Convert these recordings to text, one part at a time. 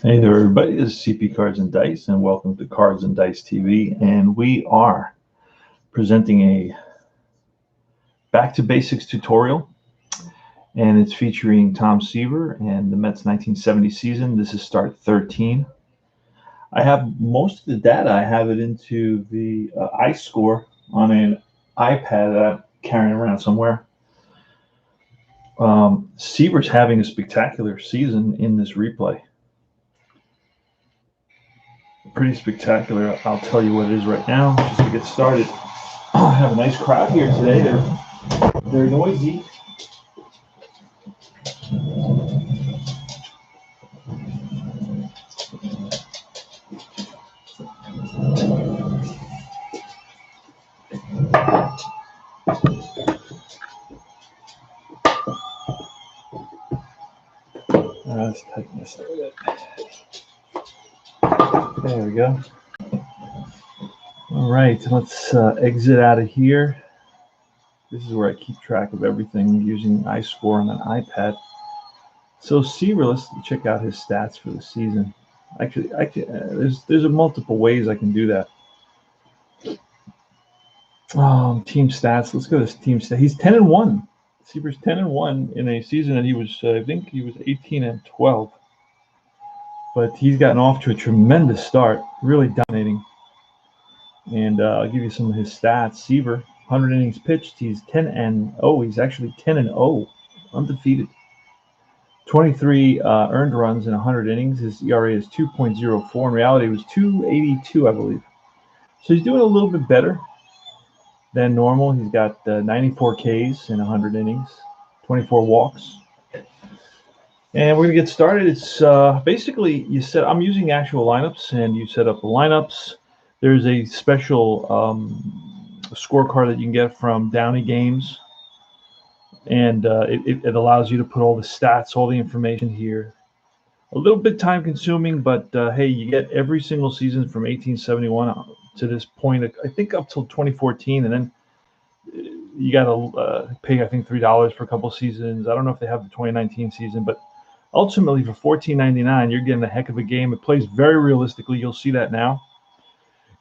Hey there, everybody. This is CP Cards and Dice, and welcome to Cards and Dice TV. And we are presenting a Back to Basics tutorial, and it's featuring Tom Seaver and the Mets 1970 season. This is start 13. I have most of the data. I have it into the iScore on an iPad that I'm carrying around somewhere. Seaver's having a spectacular season in this replay. Pretty spectacular. I'll tell you what it is right now, just to get started. I have a nice crowd here today. They're noisy. Let's tighten this a bit. There we go. All right, let's exit out of here. This is where I keep track of everything using iScore on an iPad. So Seaver, let's check out his stats for the season. Actually, there's multiple ways I can do that. Team stats. Let's go to team stats. He's 10-1. Seaver's 10-1 in a season that he was, I think he was 18-12. But he's gotten off to a tremendous start, really dominating. And I'll give you some of his stats. Seaver, 100 innings pitched, he's 10-0. He's actually 10-0, undefeated. 23 earned runs in 100 innings. His ERA is 2.04. In reality, it was 2.82, I believe. So he's doing a little bit better than normal. He's got 94 Ks in 100 innings, 24 walks. And we're going to get started. It's basically, I'm using actual lineups, and you set up the lineups. There's a special scorecard that you can get from Downey Games, and it allows you to put all the stats, all the information here. A little bit time consuming, but hey, you get every single season from 1871 to this point, I think up till 2014, and then you got to pay, I think, $3 for a couple seasons. I don't know if they have the 2019 season, but ultimately, for $14.99, you're getting a heck of a game. It plays very realistically. You'll see that now.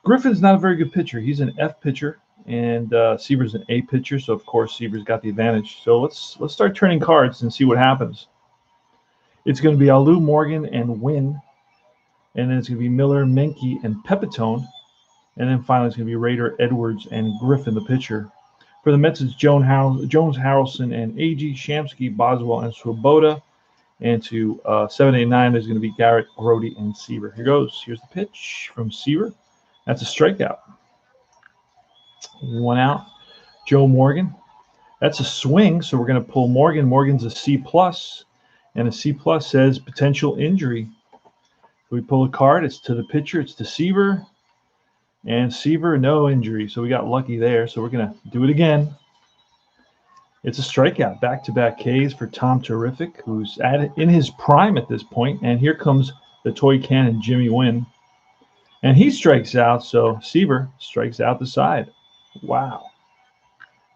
Griffin's not a very good pitcher. He's an F pitcher, and Seaver's an A pitcher. So of course, Seaver's got the advantage. So let's start turning cards and see what happens. It's going to be Alou, Morgan, and Wynn, and then it's going to be Miller, Menke, and Pepitone, and then finally it's going to be Rader, Edwards, and Griffin, the pitcher. For the Mets, it's Jones, Harrelson, and Agee, Shamsky, Boswell, and Swoboda. And to 789, there's going to be Garrett, Grody, and Seaver. Here goes. Here's the pitch from Seaver. That's a strikeout. 1 out. Joe Morgan. That's a swing, so we're going to pull Morgan. Morgan's a C+, and a C+ says potential injury. We pull a card. It's to the pitcher. It's to Seaver. And Seaver, no injury. So we got lucky there. So we're going to do it again. It's a strikeout, back-to-back Ks for Tom Terrific, who's in his prime at this point. And here comes the toy cannon, Jimmy Wynn. And he strikes out, so Seaver strikes out the side. Wow.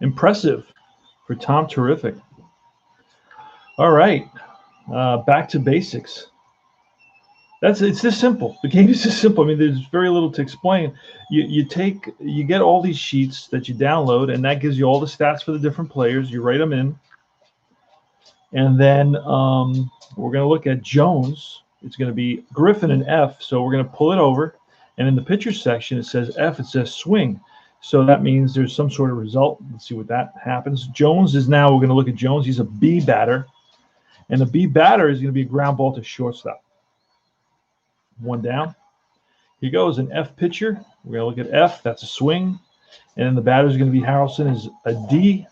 Impressive for Tom Terrific. All right, back to basics. It's this simple. The game is just simple. I mean, there's very little to explain. You get all these sheets that you download, and that gives you all the stats for the different players. You write them in, and then we're going to look at Jones. It's going to be Griffin and F. So we're going to pull it over, and in the pitcher section it says F. It says swing. So that means there's some sort of result. Let's see what that happens. Jones is now, we're going to look at Jones. He's a B batter. And the B batter is going to be a ground ball to shortstop. One down. Here goes an F pitcher. We're going to look at F. That's a swing. And then the batter is going to be Harrelson is a D.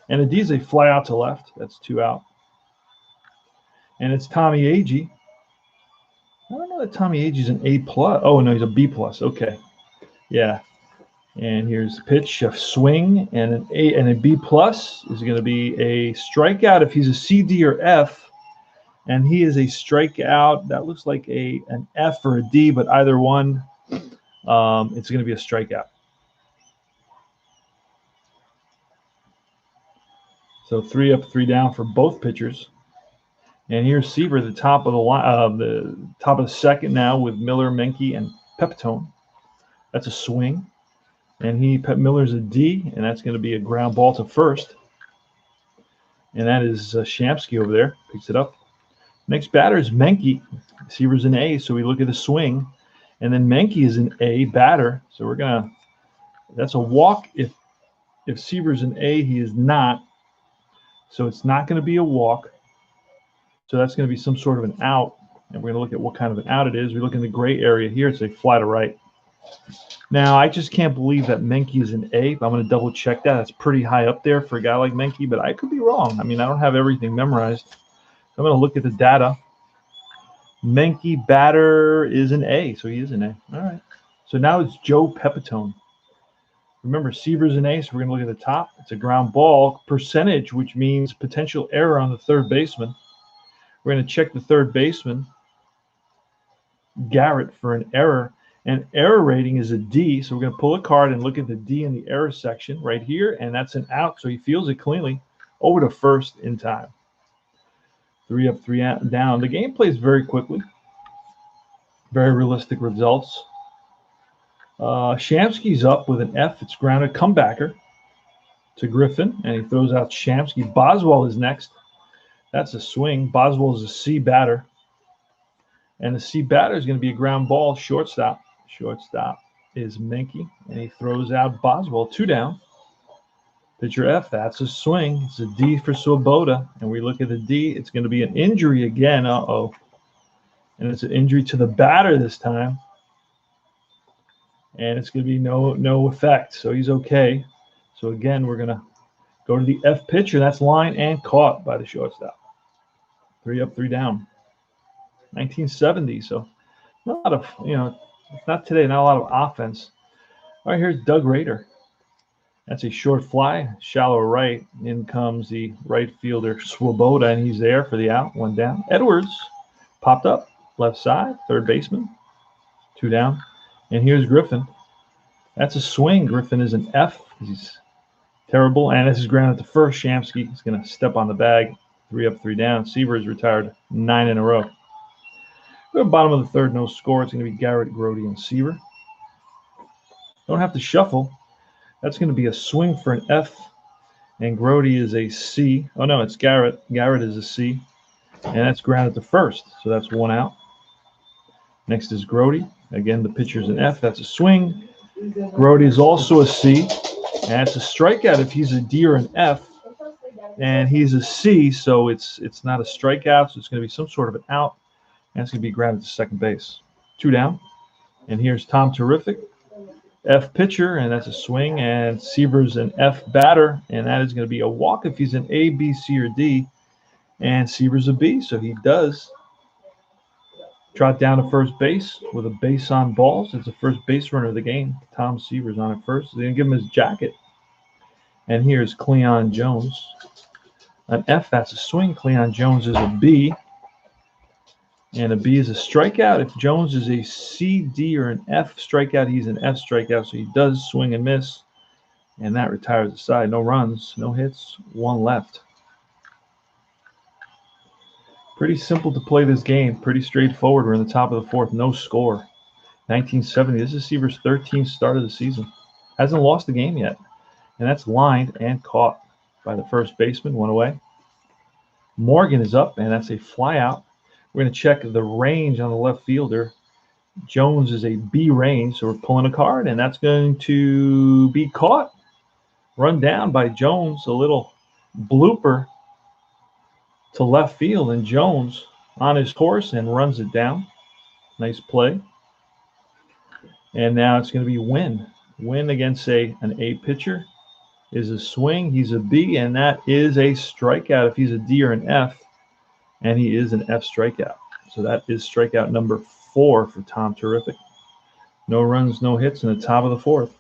And a D is a fly out to left. That's 2 out. And it's Tommy Agee. I don't know that Tommy Agee is an A plus. Oh, no, he's a B plus. Okay. Yeah. And here's the pitch, a swing, and an A and a B plus is going to be a strikeout if he's a C, D, or F. And he is a strikeout. That looks like an F or a D, but either one, it's going to be a strikeout. So 3 up, 3 down for both pitchers. And here's Seaver, the top of the top of the second now with Miller, Menke, and Pepitone. That's a swing. And Miller's a D, and that's going to be a ground ball to first. And that is Shamsky over there. Picks it up. Next batter is Menke. Seaver's an A, so we look at the swing. And then Menke is an A batter. So we're going to – that's a walk. If Seaver's an A, he is not. So it's not going to be a walk. So that's going to be some sort of an out. And we're going to look at what kind of an out it is. We look in the gray area here. It's a fly to right. Now, I just can't believe that Menke is an A. I'm going to double check that. That's pretty high up there for a guy like Menke, but I could be wrong. I mean, I don't have everything memorized. So I'm going to look at the data. Menke batter is an A, so he is an A. All right. So now it's Joe Pepitone. Remember, Seaver's an A, so we're going to look at the top. It's a ground ball percentage, which means potential error on the third baseman. We're going to check the third baseman, Garrett, for an error. And error rating is a D, so we're going to pull a card and look at the D in the error section right here, and that's an out, so he fields it cleanly over to first in time. 3 up, 3 down. The game plays very quickly. Very realistic results. Shamsky's up with an F. It's grounded comebacker to Griffin, and he throws out Shamsky. Boswell is next. That's a swing. Boswell is a C batter. And the C batter is going to be a ground ball, shortstop. Shortstop is Menke, and he throws out Boswell. 2 down. Pitcher F, that's a swing. It's a D for Swoboda. And we look at the D. It's going to be an injury again. Uh-oh. And it's an injury to the batter this time. And it's going to be no effect. So he's okay. So again, we're going to go to the F pitcher. That's line and caught by the shortstop. 3 up, 3 down. 1970. So not a lot of, not today, not a lot of offense. All right, here's Doug Rader. That's a short fly, shallow right. In comes the right fielder, Swoboda, and he's there for the out. 1 down. Edwards popped up, left side, third baseman. 2 down. And here's Griffin. That's a swing. Griffin is an F. He's terrible. And this is grounded to first. Shamsky is going to step on the bag. 3 up, 3 down. Seaver is retired 9 in a row. We're at the bottom of the third, no score. It's going to be Garrett, Grody, and Seaver. Don't have to shuffle. That's going to be a swing for an F. And Grody is a C. Oh, no, it's Garrett. Garrett is a C. And that's grounded to first. So that's 1 out. Next is Grody. Again, the pitcher's an F. That's a swing. Grody is also a C. And it's a strikeout if he's a D or an F. And he's a C, so it's not a strikeout. So it's going to be some sort of an out. And it's going to be grounded to second base. 2 down. And here's Tom Terrific. F pitcher, and that's a swing. And Seaver's an F batter. And that is going to be a walk if he's an A, B, C, or D. And Seaver's a B, so he does trot down to first base with a base on balls. It's the first base runner of the game. Tom Seaver's on at first. They're going to give him his jacket. And here's Cleon Jones. An F, that's a swing. Cleon Jones is a B. And a B is a strikeout. If Jones is a C, D, or an F strikeout, he's an F strikeout. So he does swing and miss. And that retires the side. No runs, no hits, 1 left. Pretty simple to play this game. Pretty straightforward. We're in the top of the fourth. No score. 1970. This is Seaver's 13th start of the season. Hasn't lost the game yet. And that's lined and caught by the first baseman. 1 away. Morgan is up, and that's a fly out. We're going to check the range on the left fielder. Jones is a B range, so we're pulling a card, and that's going to be caught. Run down by Jones, a little blooper to left field, and Jones on his horse and runs it down. Nice play. And now it's going to be Wynn. Wynn against an A pitcher is a swing. He's a B, and that is a strikeout if he's a D or an F, and he is an F strikeout. So that is strikeout number 4 for Tom Terrific. No runs, no hits in the top of the 4th.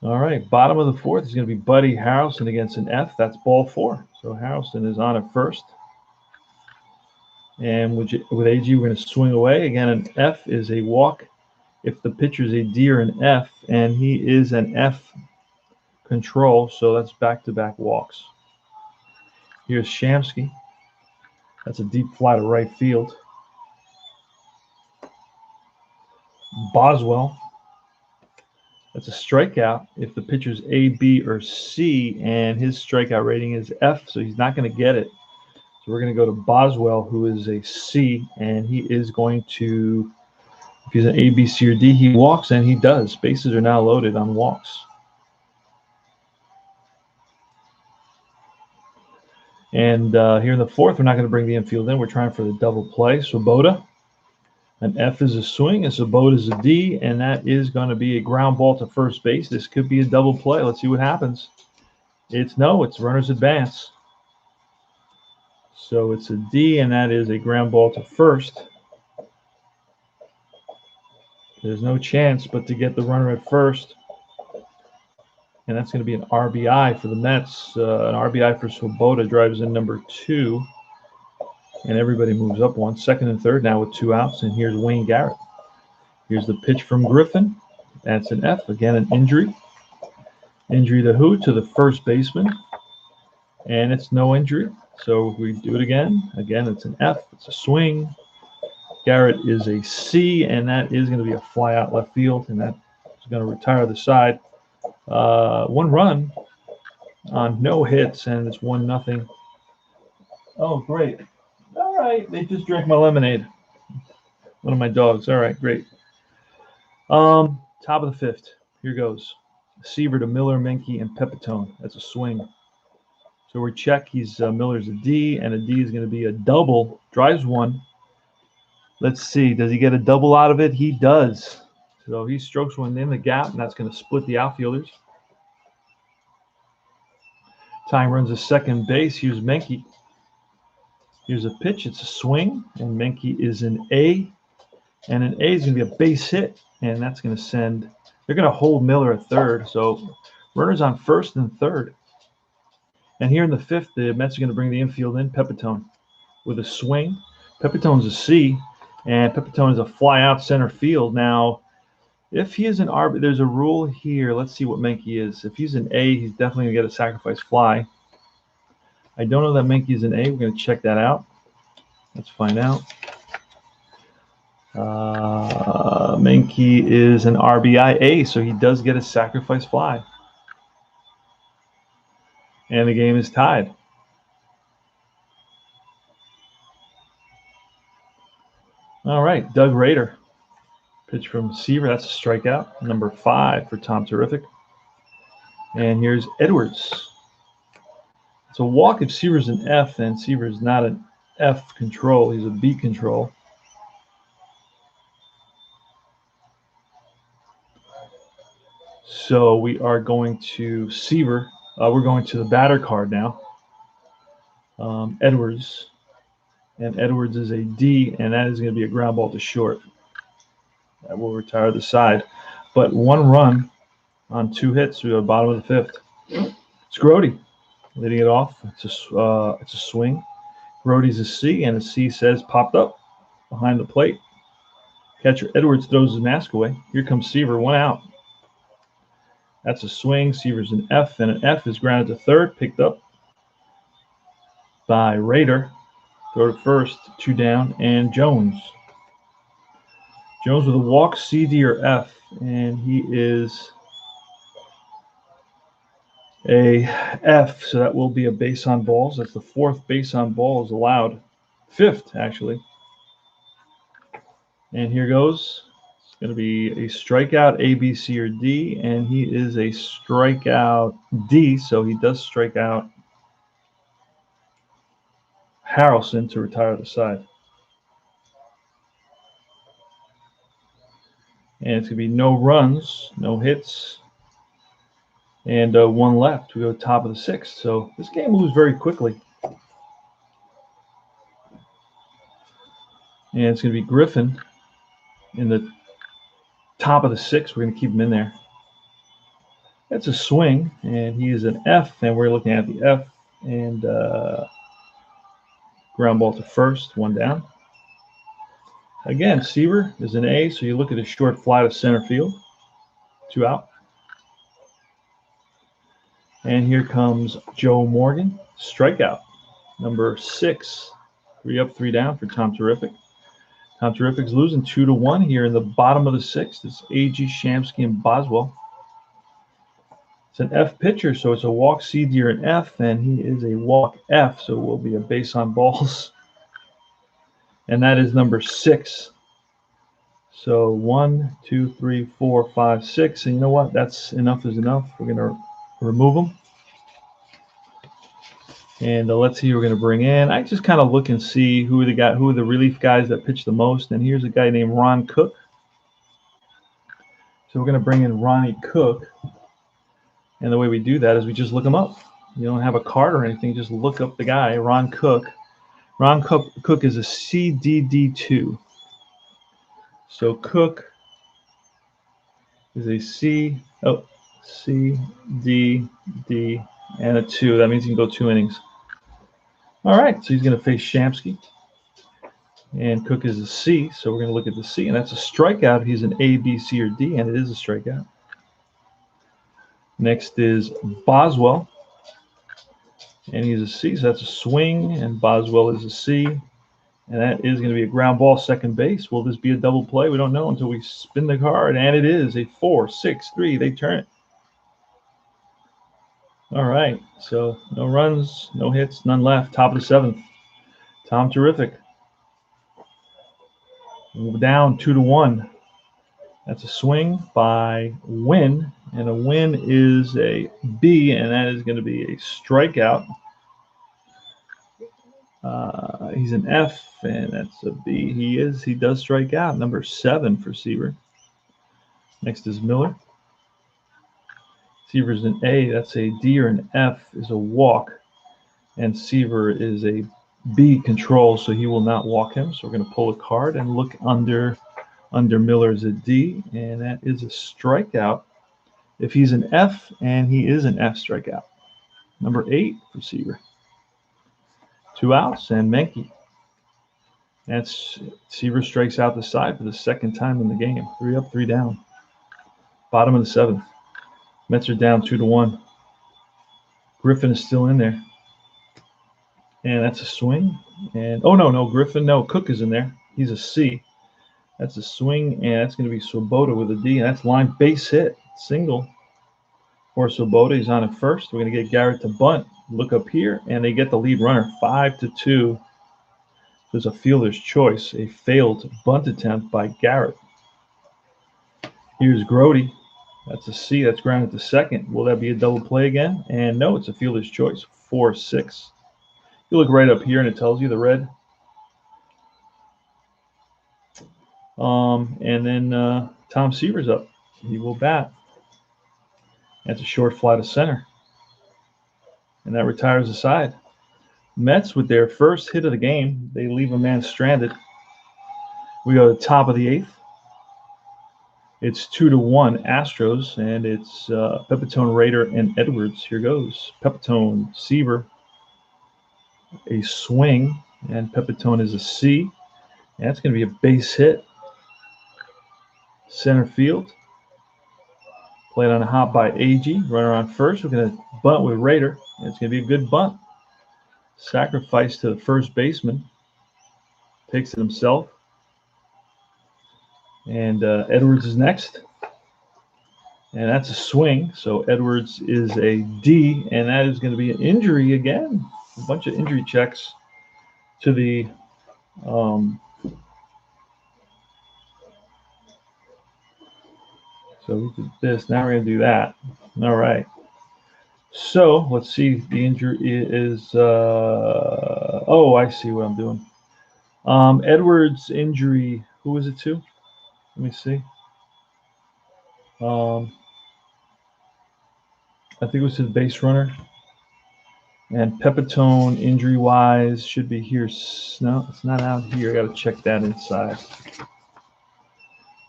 All right, bottom of the 4th is going to be Buddy Harrelson against an F. That's ball 4. So Harrelson is on at first. And with AG, we're going to swing away. Again, an F is a walk if the pitcher is a D or an F, and he is an F control, so that's back-to-back walks. Here's Shamsky. That's a deep fly to right field. Boswell. That's a strikeout if the pitcher's A, B, or C, and his strikeout rating is F, so he's not going to get it. So we're going to go to Boswell, who is a C, and he is going to, if he's an A, B, C, or D, he walks, and he does. Bases are now loaded on walks. And here in the 4th, we're not going to bring the infield in. We're trying for the double play. Swoboda. An F is a swing, and Swoboda is a D, and that is going to be a ground ball to first base. This could be a double play. Let's see what happens. It's runners advance. So it's a D, and that is a ground ball to first. There's no chance but to get the runner at first. And that's going to be an RBI for the Mets. An RBI for Swoboda drives in number 2. And everybody moves up 1, 2nd, and 3rd now with 2 outs. And here's Wayne Garrett. Here's the pitch from Griffin. That's an F. Again, an injury. Injury to who? To the first baseman. And it's no injury. So we do it again. Again, it's an F. It's a swing. Garrett is a C, and that is going to be a fly out left field, and that is going to retire the side. 1 run on no hits, and it's 1-0. Oh, great. All right, they just drank my lemonade. One of my dogs. All right, great. Top of the 5th. Here goes. Seaver to Miller, Menke, and Pepitone. That's a swing. So we check. Miller's a D, and a D is going to be a double. Drives 1. Let's see. Does he get a double out of it? He does. So he strokes 1 in the gap, and that's going to split the outfielders. Tying runs to second base. Here's Menke. Here's a pitch. It's a swing, and Menke is an A. And an A is going to be a base hit, and that's going to send – they're going to hold Miller at 3rd. So runners on 1st and 3rd. And here in the 5th, the Mets are going to bring the infield in. Pepitone with a swing. Pepitone's a C, and Pepitone is a fly out center field. Now, if he is an RB, there's a rule here. Let's see what Menke is. If he's an A, he's definitely going to get a sacrifice fly. I don't know that Menke is an A. We're going to check that out. Let's find out. Menke is an RBI A, so he does get a sacrifice fly. And the game is tied. All right, Doug Rader. Pitch from Seaver. That's a strikeout. Number 5 for Tom Terrific. And here's Edwards. It's a walk if Seaver's an F, and Seaver's not an F control. He's a B control. So we are going to Seaver. We're going to the batter card now. Edwards. And Edwards is a D, and that is going to be a ground ball to short. That will retire the side. But 1 run on 2 hits to the bottom of the 5th. It's Grody leading it off. It's a swing. Grody's a C, and a C says popped up behind the plate. Catcher Edwards throws his mask away. Here comes Seaver, 1 out. That's a swing. Seaver's an F, and an F is grounded to 3rd, picked up by Rader. Throw to 1st, 2 down, and Jones. Jones with a walk, C, D, or F, and he is a F, so that will be a base on balls. That's the 4th base on balls allowed. 5th, actually. And here goes. It's going to be a strikeout, A, B, C, or D, and he is a strikeout D, so he does strike out Harrelson to retire the side. And it's going to be no runs, no hits, and one left. We go top of the sixth. So this game moves very quickly. And it's going to be Griffin in the top of the sixth. We're going to keep him in there. That's a swing, and he is an F, and we're looking at the F, and ground ball to first, one down. Again, Seaver is an A, so you look at a short fly to center field, 2 out. And here comes Joe Morgan, strikeout, number 6, 3 up, 3 down for Tom Terrific. Tom Terrific's losing 2-1 here in the bottom of the sixth. It's A.G. Shamsky and Boswell. It's an F pitcher, so it's a walk C, D, or an F, and he is a walk F, so it will be a base on balls. And that is number 6. So 1, 2, 3, 4, 5, 6. And you know what? That's enough is enough. We're going to remove them. And let's see who we're going to bring in. I just kind of look and see who are the relief guys that pitch the most. And here's a guy named Ron Cook. So we're going to bring in Ronnie Cook. And the way we do that is we just look him up. You don't have a card or anything. Just look up the guy, Ron Cook. Ron Cook is a CDD2. So Cook is a C, D, D, and a 2. That means he can go 2 innings. All right, so he's going to face Shamsky. And Cook is a C, so we're going to look at the C. And that's a strikeout. He's an A, B, C, or D, and it is a strikeout. Next is Boswell. And he's a C, so that's a swing. And Boswell is a C. And that is going to be a ground ball, second base. Will this be a double play? We don't know until we spin the card. And it is a 4-6-3. They turn it. All right. So no runs, no hits, none left. Top of the seventh. Tom Terrific. Move down 2-1. That's a swing by Win. And a Win is a B, and that is going to be a strikeout. He's an F, and that's a B. He does strike out. Number 7 for Seaver. Next is Miller. Seaver's an A. That's a D, or an F is a walk. And Seaver is a B control, so he will not walk him. So we're going to pull a card and look under Miller is a D, and that is a strikeout. If he's an F, and he is an F, strikeout. Number 8 for Seaver. 2 outs, and Menke. That's Seaver strikes out the side for the second time in the game. 3 up, 3 down. Bottom of the seventh. Mets are down 2-1. Griffin is still in there. And that's a swing. And Griffin, no, Cook is in there. He's a C. That's a swing, and that's going to be Swoboda with a D. And that's line base hit. Single for Swoboda. He's on at first. We're going to get Garrett to bunt. Look up here, and they get the lead runner, 5-2. There's a fielder's choice, a failed bunt attempt by Garrett. Here's Grody. That's a C. That's grounded to second. Will that be a double play again? And no, it's a fielder's choice, 4-6. You look right up here, and it tells you the red. And then Tom Seaver's up. He will bat. That's a short fly to center. And that retires the side. Mets with their first hit of the game. They leave a man stranded. We go to the top of the eighth. It's 2-1 Astros, and it's Pepitone, Rader, and Edwards. Here goes. Pepitone, Seaver, a swing, and Pepitone is a C. And that's going to be a base hit. Center field. Played on a hop by AG. Runner on first. We're going to bunt with Rader. And it's going to be a good bunt. Sacrifice to the first baseman. Takes it himself. And Edwards is next. And that's a swing. So Edwards is a D. And that is going to be an injury again. A bunch of injury checks to the So we did this. Now we're going to do that. All right. So let's see. The injury is. Oh, I see what I'm doing. Edwards' injury. Who was it to? Let me see. I think it was his base runner. And Pepitone, injury-wise, should be here. No, it's not out here. I got to check that inside.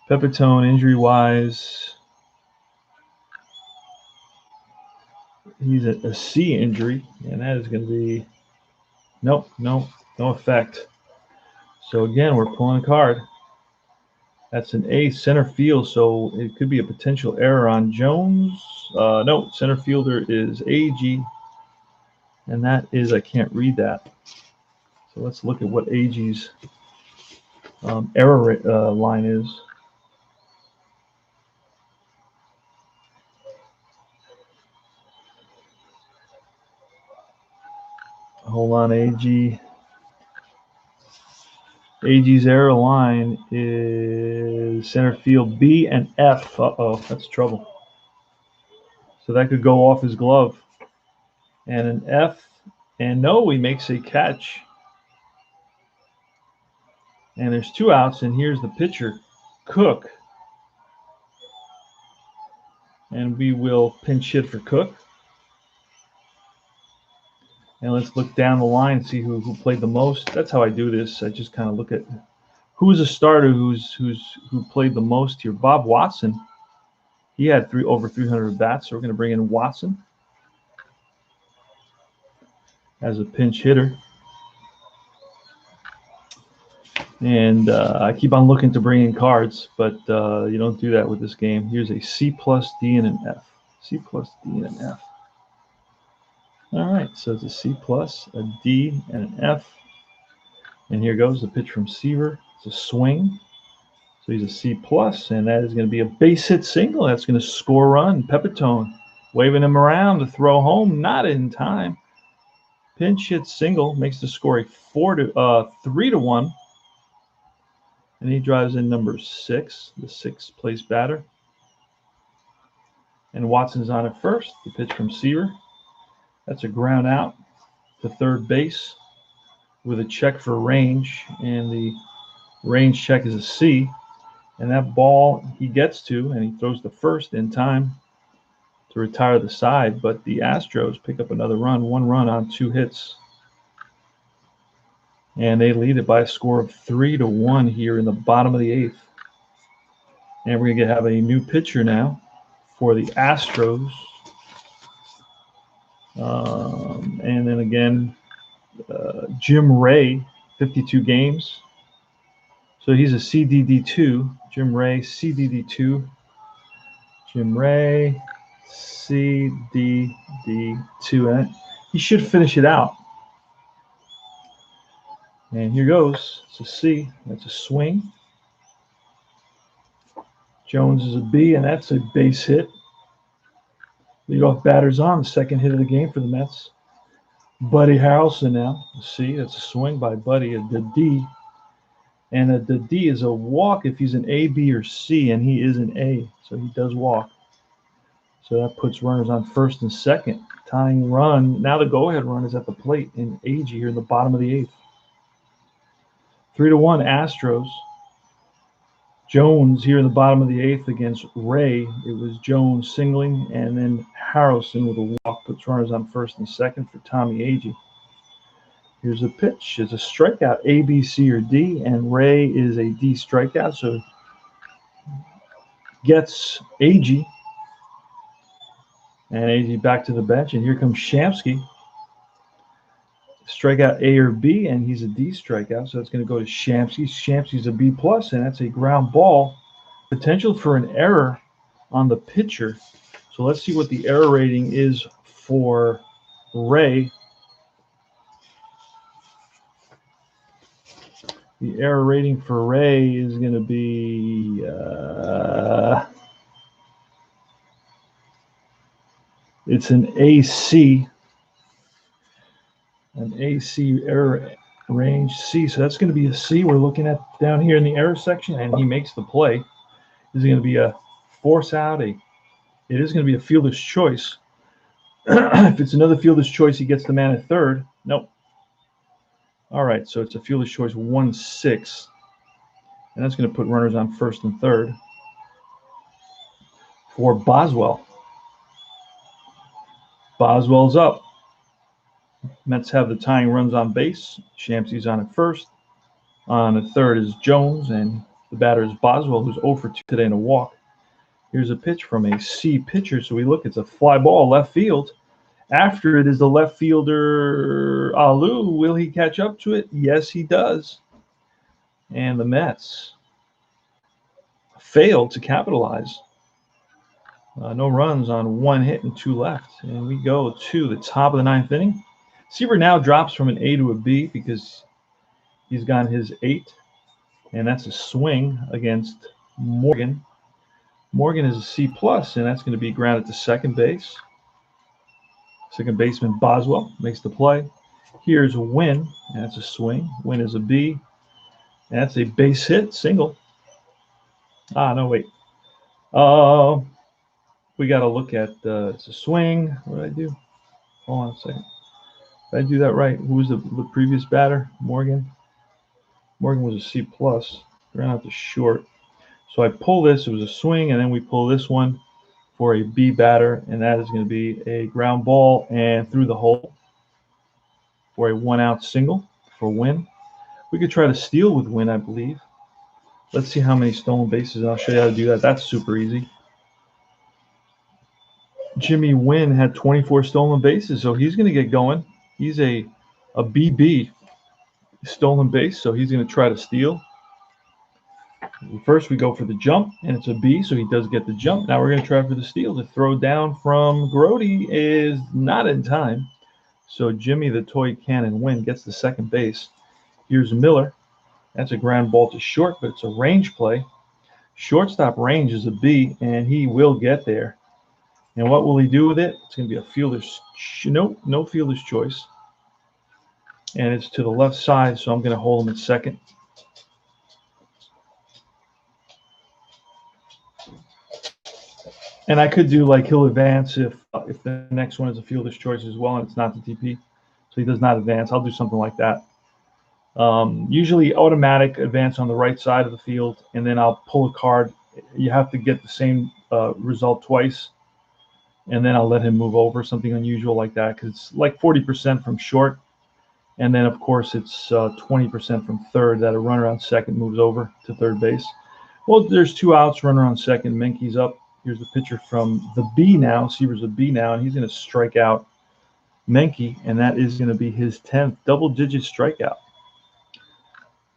Pepitone, injury-wise, he's a C injury, and that is going to be no effect. So again, we're pulling a card. That's an A center field, so it could be a potential error on Jones. No, center fielder is AG, and that is, I can't read that. So let's look at what AG's error line is. Hold on, AG. AG's error line is center field B and F. Uh-oh, that's trouble. So that could go off his glove. And an F, and no, he makes a catch. And there's 2 outs, and here's the pitcher, Cook. And we will pinch hit for Cook. And let's look down the line and see who played the most. That's how I do this. I just kind of look at who's a starter who played the most here. Bob Watson. He had over 300 bats, so we're going to bring in Watson as a pinch hitter. And I keep on looking to bring in cards, but you don't do that with this game. Here's a C plus D and an F. C plus D and an F. All right, so it's a C plus, a D, and an F. And here goes the pitch from Seaver. It's a swing. So he's a C plus, and that is going to be a base hit single. That's going to score a run. Pepitone waving him around to throw home, not in time. Pinch hit single makes the score a 3-1. And he drives in number 6, the 6th place batter. And Watson's on at first. The pitch from Seaver. That's a ground out to third base with a check for range. And the range check is a C. And that ball he gets to, and he throws the first in time to retire the side. But the Astros pick up another run, 1 run on 2 hits. And they lead it by a score of 3-1 here in the bottom of the 8th. And we're going to have a new pitcher now for the Astros. And then again, Jim Ray, 52 games. So he's a CDD2. Jim Ray, CDD2. Jim Ray, CDD2. And he should finish it out. And here goes. It's a C. That's a swing. Jones is a B, and that's a base hit. Leadoff batter's on, the second hit of the game for the Mets. Buddy Harrelson now. A C. That's a swing by Buddy. The D. And the D is a walk if he's an A, B, or C, and he is an A, so he does walk. So that puts runners on first and second. Tying run. Now the go-ahead run is at the plate in AG here in the bottom of the 8th. 3-1 Astros. Jones here in the bottom of the 8th against Ray. It was Jones singling, and then Harrelson with a walk puts runners on first and second for Tommy Agee. Here's a pitch. It's a strikeout, A, B, C, or D, and Ray is a D strikeout, so gets Agee. And Agee back to the bench, and here comes Shamsky. Strikeout A or B, and he's a D strikeout, so it's going to go to Shamsky. Shamsky's a B plus, and that's a ground ball. Potential for an error on the pitcher. So let's see what the error rating is for Ray. The error rating for Ray is going to be it's an AC. An AC error range C. So that's going to be a C we're looking at down here in the error section, and he makes the play. Is it going to be a force out a. It is going to be a fielder's choice. If it's another fielder's choice, he gets the man at third. Nope. All right, so it's a fielder's choice 1-6. And that's going to put runners on first and third for Boswell. Boswell's up. Mets have the tying runs on base. Shampsey's on at first. On at third is Jones, and the batter is Boswell, who's 0 for 2 today in a walk. Here's a pitch from a C pitcher. So we look, it's a fly ball left field. After it is the left fielder, Alou. Will he catch up to it? Yes, he does. And the Mets failed to capitalize. No runs on 1 hit and 2 left. And we go to the top of the 9th inning. Seaver now drops from an A to a B because he's gotten his 8. And that's a swing against Morgan. Morgan is a C+, and that's going to be grounded to second base. Second baseman Boswell makes the play. Here's a Win, and that's a swing. Win is a B. And that's a base hit, single. No, wait. We got to look at it's a swing. What did I do? Hold on a second. Did I do that right? Who was the previous batter? Morgan. Morgan was a C+. Ran out to short. So I pull this. It was a swing, and then we pull this one for a B batter, and that is going to be a ground ball and through the hole for a 1-out single for Win. We could try to steal with Win, I believe. Let's see how many stolen bases. I'll show you how to do that. That's super easy. Jimmy Wynn had 24 stolen bases, so he's going to get going. He's a BB, stolen base, so he's going to try to steal. First, we go for the jump, and it's a B, so he does get the jump. Now we're going to try for the steal. The throw down from Grody is not in time, so Jimmy the Toy Cannon Wynn gets the second base. Here's Miller. That's a ground ball to short, but it's a range play. Shortstop range is a B, and he will get there. And what will he do with it? It's going to be a fielder's no fielder's choice. And it's to the left side, so I'm going to hold him at second. And I could do like he'll advance if the next one is a fielder's choice as well, and it's not the TP. So he does not advance. I'll do something like that. Usually automatic advance on the right side of the field, and then I'll pull a card. You have to get the same result twice. And then I'll let him move over, something unusual like that, because it's like 40% from short. And then, of course, it's 20% from third that a runner on second moves over to third base. Well, there's 2 outs, runner on second, Menke's up. Here's the pitcher from the B now. Seaver's a B now, and he's going to strike out Menke, and that is going to be his 10th double-digit strikeout.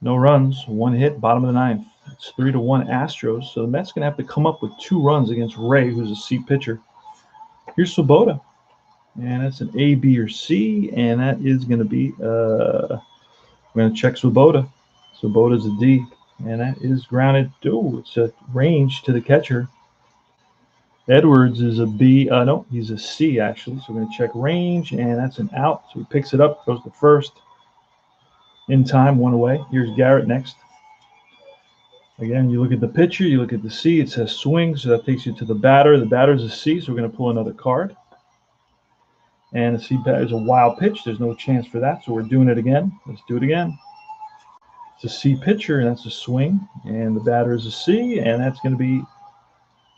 No runs, 1 hit, bottom of the 9th. It's 3-1 Astros, so the Mets going to have to come up with 2 runs against Ray, who's a C pitcher. Here's Swoboda, and that's an A, B, or C, and that is going to be, we're going to check Swoboda. Swoboda's a D, and that is grounded. Oh, it's a range to the catcher. Edwards is a B. No, he's a C, actually, so we're going to check range, and that's an out. So he picks it up, goes to first. In time, 1 away. Here's Garrett next. Again, you look at the pitcher, you look at the C, it says swing, so that takes you to the batter. The batter's a C, so we're going to pull another card. And the C batter is a wild pitch. There's no chance for that, so we're doing it again. Let's do it again. It's a C pitcher, and that's a swing. And the batter is a C, and that's going to be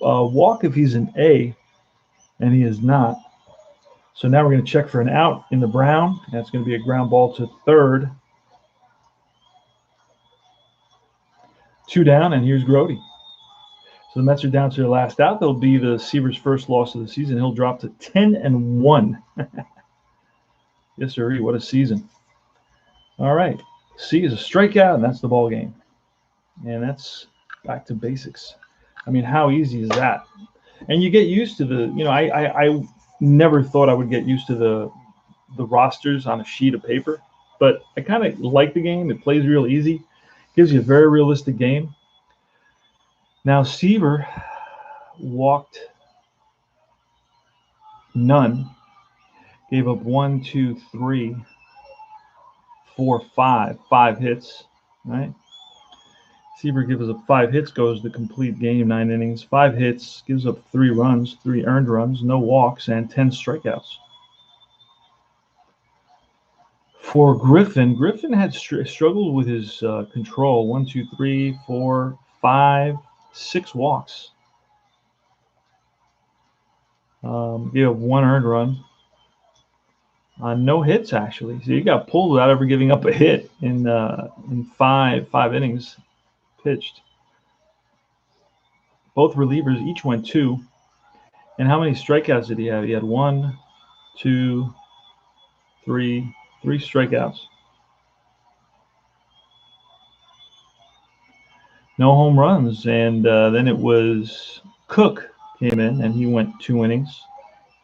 a walk if he's an A, and he is not. So now we're going to check for an out in the brown, and that's going to be a ground ball to third. 2 down, and here's Grody. So the Mets are down to their last out. That'll be the Seaver's first loss of the season. He'll drop to 10-1. Yes, sir. What a season. All right. C is a strikeout, and that's the ball game. And that's back to basics. I mean, how easy is that? And you get used to the, I never thought I would get used to the rosters on a sheet of paper, but I kind of like the game. It plays real easy. Gives you a very realistic game. Now, Seaver walked none. Gave up 1, 2, 3, 4, 5. 5 hits, right? Seaver gives up 5 hits, goes the complete game, 9 innings, 5 hits, gives up 3 runs, 3 earned runs, no walks, and 10 strikeouts. For Griffin had struggled with his control. 1, 2, 3, 4, 5, 6 walks. Gave up 1 earned run. No hits, actually. So he got pulled without ever giving up a hit in 5 innings pitched. Both relievers each went 2. And how many strikeouts did he have? He had 1, 2, 3 strikeouts. No home runs. And then it was Cook came in, and he went 2 innings.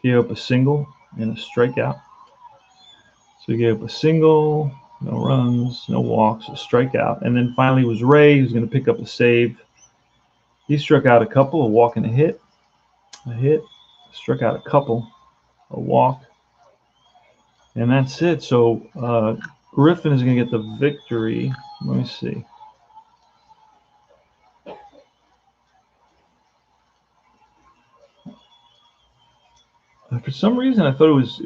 Gave up a single and a strikeout. So he gave up a single, no runs, no walks, a strikeout. And then finally was Ray, who's going to pick up a save. He struck out a couple, a walk and a hit, struck out a couple, a walk, and that's it. So Griffin is going to get the victory. Let me see. For some reason, I thought it was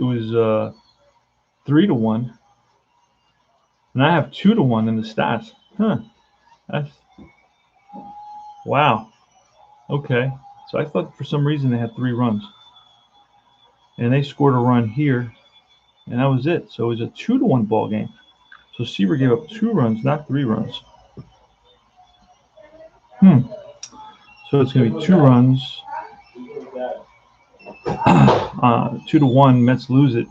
3-1, and I have 2-1 in the stats. Huh? That's wow. Okay. So I thought for some reason they had 3 runs, and they scored a run here, and that was it. So it was a 2-1 ball game. So Seaver gave up 2 runs, not 3 runs. So it's going to be 2 runs. 2-1. Mets lose it,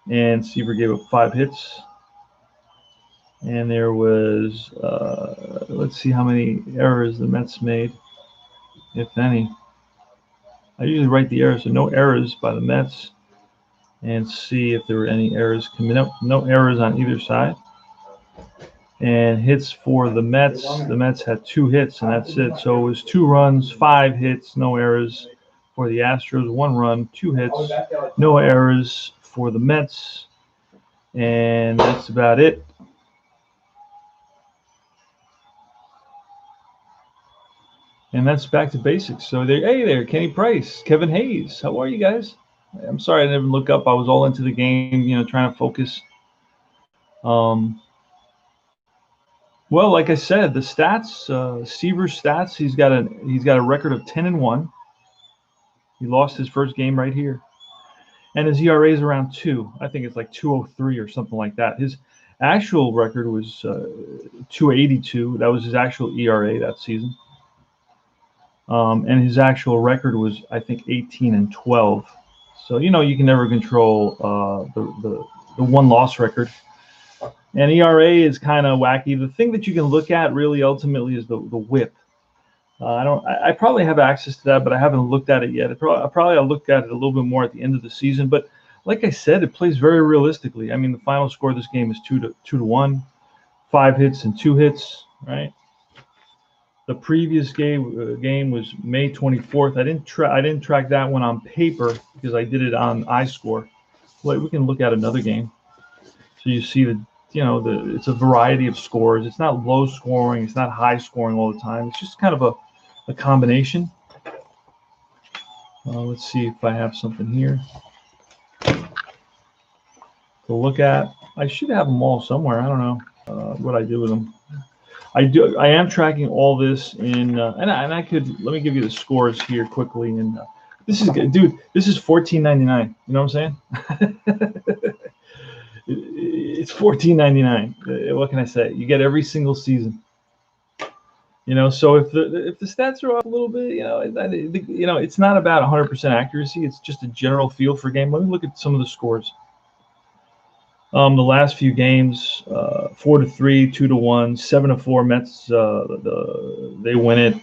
and Seaver gave up 5 hits. And there was, let's see how many errors the Mets made, if any. I usually write the errors, so no errors by the Mets, and see if there were any errors coming up. No errors on either side. And hits for the Mets. The Mets had 2 hits, and that's it. So it was 2 runs, 5 hits, no errors. For the Astros, 1 run, 2 hits, no errors for the Mets. And that's about it. And that's back to basics. So hey there, Kenny Price, Kevin Hayes. How are you guys? I'm sorry I didn't look up. I was all into the game, trying to focus. Well, like I said, the stats, Seaver's stats, he's got a record of 10-1. He lost his first game right here. And his ERA is around 2. I think it's like 203 or something like that. His actual record was 282. That was his actual ERA that season. And his actual record was, I think, 18-12. So, you can never control the 1-loss record. And ERA is kind of wacky. The thing that you can look at really ultimately is the WHIP. I probably have access to that, but I haven't looked at it yet. I'll look at it a little bit more at the end of the season. But like I said, it plays very realistically. I mean, the final score of this game is 2-1, 5 hits and 2 hits, right? The previous game was May 24th. I didn't track that one on paper because I did it on iScore. Well, we can look at another game, so you see it's a variety of scores. It's not low scoring. It's not high scoring all the time. It's just kind of a combination. Let's see if I have something here to look at. I should have them all somewhere. I don't know what I do with them. I am tracking all this in, and I could, let me give you the scores here quickly. And this is good, dude. This is $14.99. You know what I'm saying? It's $14.99. What can I say? You get every single season. So if the stats are off a little bit, it's not about 100% accuracy. It's just a general feel for game. Let me look at some of the scores. The last few games, 4-3, 2-1, 7-4. Mets, they win it.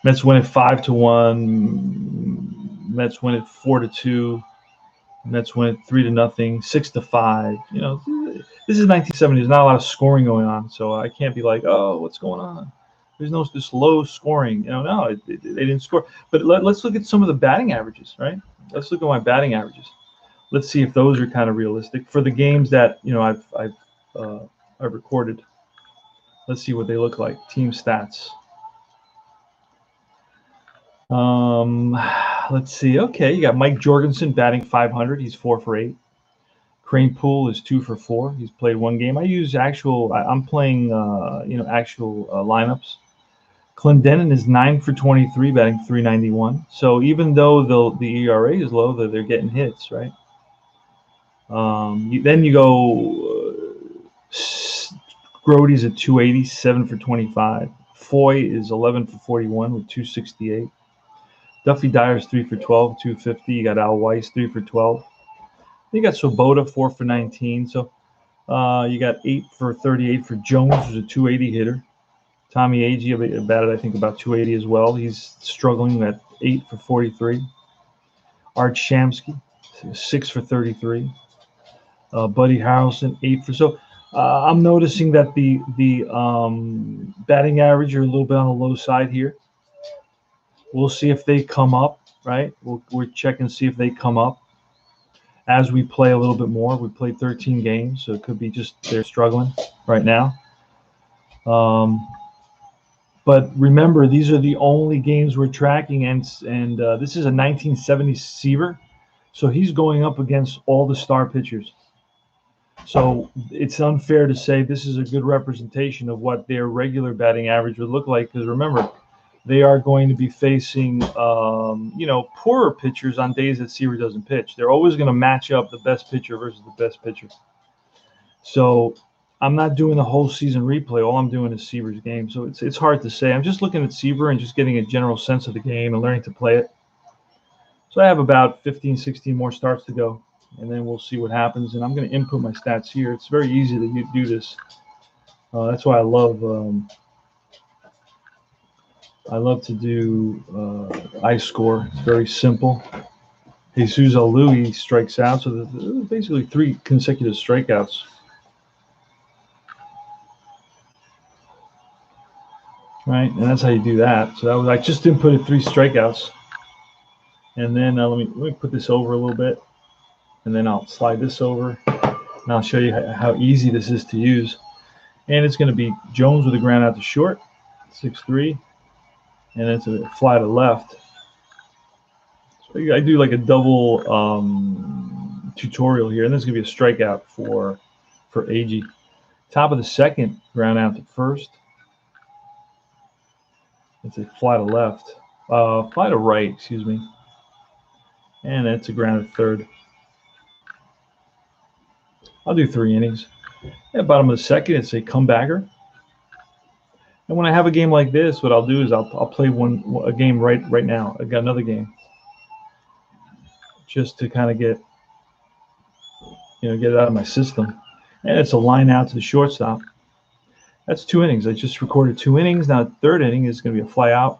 Mets win it 5-1. Mets win it 4-2. Mets win it 3-0, 6-5. This is 1970. There's not a lot of scoring going on, so I can't be like, oh, what's going on? There's no this low scoring. No, they didn't score. But let's look at some of the batting averages, right? Let's look at my batting averages. Let's see if those are kind of realistic for the games that I've recorded. Let's see what they look like. Team stats. Let's see. Okay, you got Mike Jorgensen batting 500. He's 4 for 8. Crane Poole is 2 for 4. He's played one game. I use actual. I'm playing, actual lineups. Clendenin is 9 for 23, batting 391. So even though the ERA is low, they're getting hits, right? Then you go. Grody's at 280, 7 for 25. Foy is 11 for 41 with 268. Duffy Dyer's 3 for 12, 250. You got Al Weiss 3 for 12. You got Swoboda 4 for 19. So you got 8 for 38 for Jones, who's a 280 hitter. Tommy Agee batted, I think, about 280 as well. He's struggling at 8 for 43. Art Shamsky, 6 for 33. Buddy Harrelson, 8 for. So I'm noticing that the batting average are a little bit on the low side here. We'll see if they come up, right? We'll check and see if they come up as we play a little bit more. We played 13 games, so it could be just they're struggling right now. But remember, these are the only games we're tracking, and this is a 1970 Seaver, so he's going up against all the star pitchers. So it's unfair to say this is a good representation of what their regular batting average would look like, because remember, they are going to be facing, poorer pitchers on days that Seaver doesn't pitch. They're always going to match up the best pitcher versus the best pitcher. So I'm not doing the whole season replay. All I'm doing is Seaver's game. So it's hard to say. I'm just looking at Seaver and just getting a general sense of the game and learning to play it. So I have about 15, 16 more starts to go, and then we'll see what happens. And I'm going to input my stats here. It's very easy to do this. That's why I love to do iScore. It's very simple. Jesus Alou strikes out, so there's basically 3 consecutive strikeouts. Right, and that's how you do that. So that was, I just inputted 3 strikeouts, and then let me put this over a little bit, and then I'll slide this over, and I'll show you how easy this is to use. And it's going to be Jones with a ground out to short, 6-3. And it's a fly to left. So I do like a double tutorial here, and this is going to be a strikeout for Agee. Top of the second, ground out to first. It's a fly to left, fly to right, excuse me. And it's a ground at third. I'll do 3 innings. At bottom of the second, it's a comebacker. And when I have a game like this, what I'll do is I'll play a game right now. I got another game, just to kind of get it out of my system. And it's a line out to the shortstop. That's 2 innings. I just recorded 2 innings. Now the third inning is going to be a fly out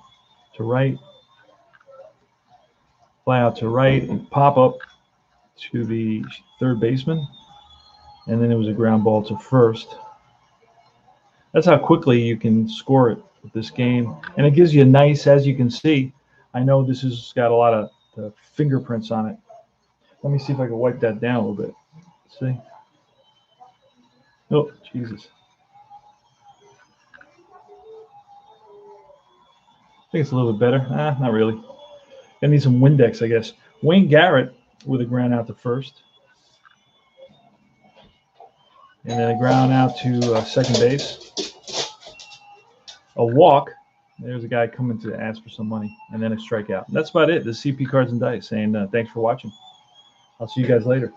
to right, and pop up to the third baseman, and then it was a ground ball to first. That's how quickly you can score it with this game. And it gives you a nice, as you can see, I know this has got a lot of fingerprints on it. Let me see if I can wipe that down a little bit. See? Oh, Jesus. I think it's a little bit better. Not really. I need some Windex, I guess. Wayne Garrett with a ground out to first. And then a ground out to second base. A walk. There's a guy coming to ask for some money. And then a strikeout. And that's about it. The CP Cards and Dice. And thanks for watching. I'll see you guys later.